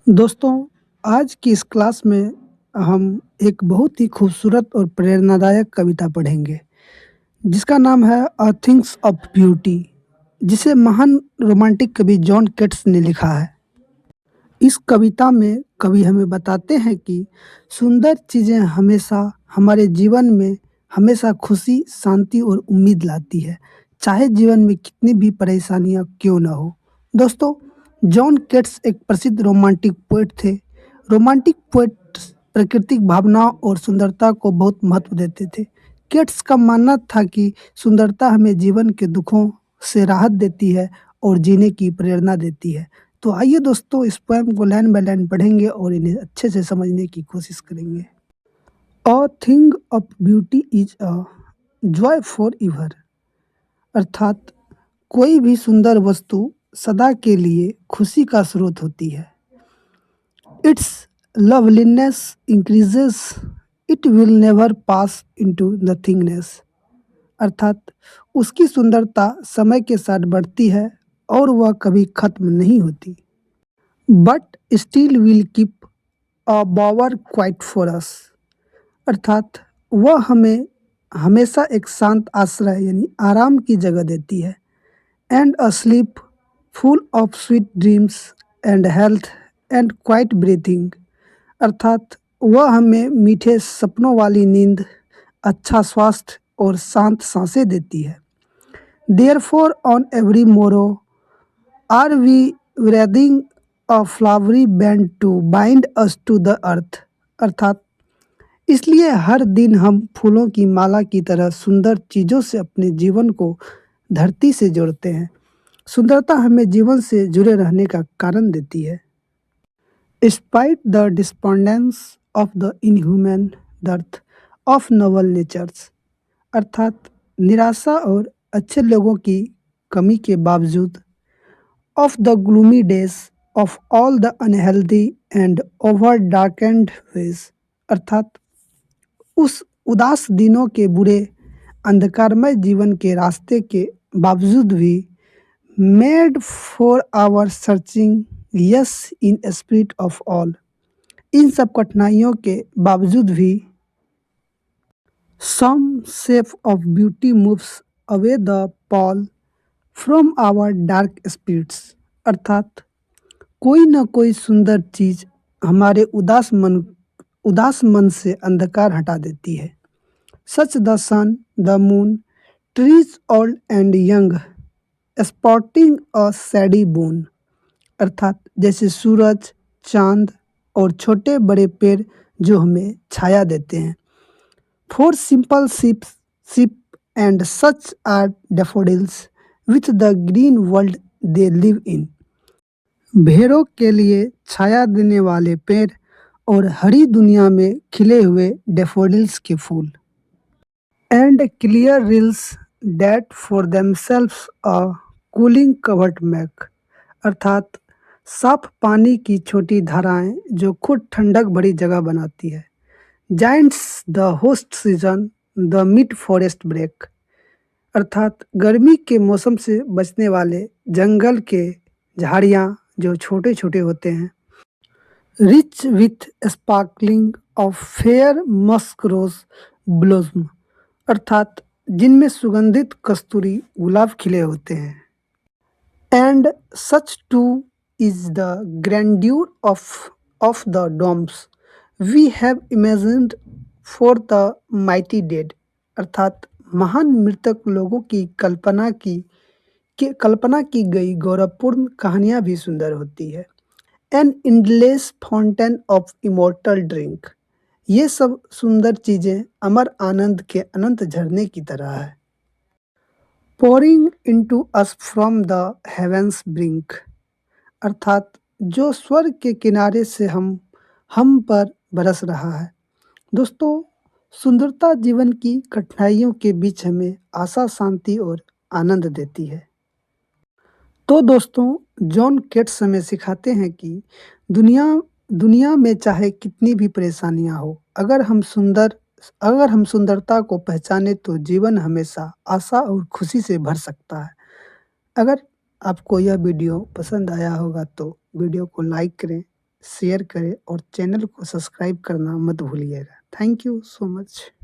दोस्तों, आज की इस क्लास में हम एक बहुत ही खूबसूरत और प्रेरणादायक कविता पढ़ेंगे, जिसका नाम है अ थिंग्स ऑफ ब्यूटी, जिसे महान रोमांटिक कवि जॉन केट्स ने लिखा है। इस कविता में कवि हमें बताते हैं कि सुंदर चीज़ें हमेशा हमारे जीवन में हमेशा खुशी, शांति और उम्मीद लाती है, चाहे जीवन में कितनी भी परेशानियाँ क्यों ना हो। दोस्तों, जॉन केट्स एक प्रसिद्ध रोमांटिक पोएट थे। रोमांटिक पोएट्स प्राकृतिक भावनाओं और सुंदरता को बहुत महत्व देते थे। केट्स का मानना था कि सुंदरता हमें जीवन के दुखों से राहत देती है और जीने की प्रेरणा देती है। तो आइए दोस्तों, इस पोएम को लाइन बाय लाइन पढ़ेंगे और इन्हें अच्छे से समझने की कोशिश करेंगे। A thing of beauty is a joy for ever, अर्थात कोई भी सुंदर वस्तु सदा के लिए खुशी का स्रोत होती है। It's loveliness increases, it will never pass into nothingness, अर्थात उसकी सुंदरता समय के साथ बढ़ती है और वह कभी खत्म नहीं होती। But still will keep a bower quiet for us, अर्थात वह हमें हमेशा एक शांत आश्रय यानी आराम की जगह देती है। And a slip full of sweet dreams and health and quite breathing, अर्थात वह हमें मीठे सपनों वाली नींद, अच्छा स्वास्थ्य और शांत सांसें देती है। Therefore on every morrow are we wreathing a flowery band to bind us to the earth, अर्थात इसलिए हर दिन हम फूलों की माला की तरह सुंदर चीज़ों से अपने जीवन को धरती से जोड़ते हैं। सुंदरता हमें जीवन से जुड़े रहने का कारण देती है। Spite the despondence of the inhuman dearth of noble natures, अर्थात निराशा और अच्छे लोगों की कमी के बावजूद, of the gloomy days of all the unhealthy and over darkened ways, अर्थात उस उदास दिनों के बुरे अंधकारमय जीवन के रास्ते के बावजूद भी made for our searching yes in spirit of all, इन सब कठिनाइयों के बावजूद भी some shape of beauty moves away the pall from our dark spirits, अर्थात कोई न कोई सुंदर चीज हमारे उदास मन से अंधकार हटा देती है। Such the sun the moon trees old and young sprouting a shady boon, अर्थात जैसे सूरज, चांद और छोटे बड़े पेड़ जो हमें छाया देते हैं। For simple sheep and such are daffodils with the green world they live in, भेड़ों के लिए छाया देने वाले पेड़ और हरी दुनिया में खिले हुए डेफोडिल्स के फूल। And clear rills that for themselves a cooling covert make, अर्थात साफ पानी की छोटी धाराएं जो खुद ठंडक भरी जगह बनाती है। Giants the host season the mid forest brake, अर्थात गर्मी के मौसम से बचने वाले जंगल के झाड़ियाँ जो छोटे छोटे होते हैं। Rich with sparkling of fair musk rose blossom, अर्थात जिनमें सुगंधित कस्तूरी गुलाब खिले होते हैं। And such too is the grandeur of the dooms we have imagined for the mighty dead, अर्थात महान मृतक लोगों की कल्पना की गई गौरवपूर्ण कहानियाँ भी सुंदर होती है। An endless fountain of immortal drink, ये सब सुंदर चीज़ें अमर आनंद के अनंत झरने की तरह है। Pouring into us from the heaven's brink, अर्थात जो स्वर्ग के किनारे से हम पर बरस रहा है। दोस्तों, सुंदरता जीवन की कठिनाइयों के बीच हमें आशा, शांति और आनंद देती है। तो दोस्तों, जॉन केट्स हमें सिखाते हैं कि दुनिया दुनिया में चाहे कितनी भी परेशानियां हो, अगर हम सुंदरता को पहचाने तो जीवन हमेशा आशा और खुशी से भर सकता है। अगर आपको यह वीडियो पसंद आया होगा तो वीडियो को लाइक करें, शेयर करें और चैनल को सब्सक्राइब करना मत भूलिएगा। Thank you so much.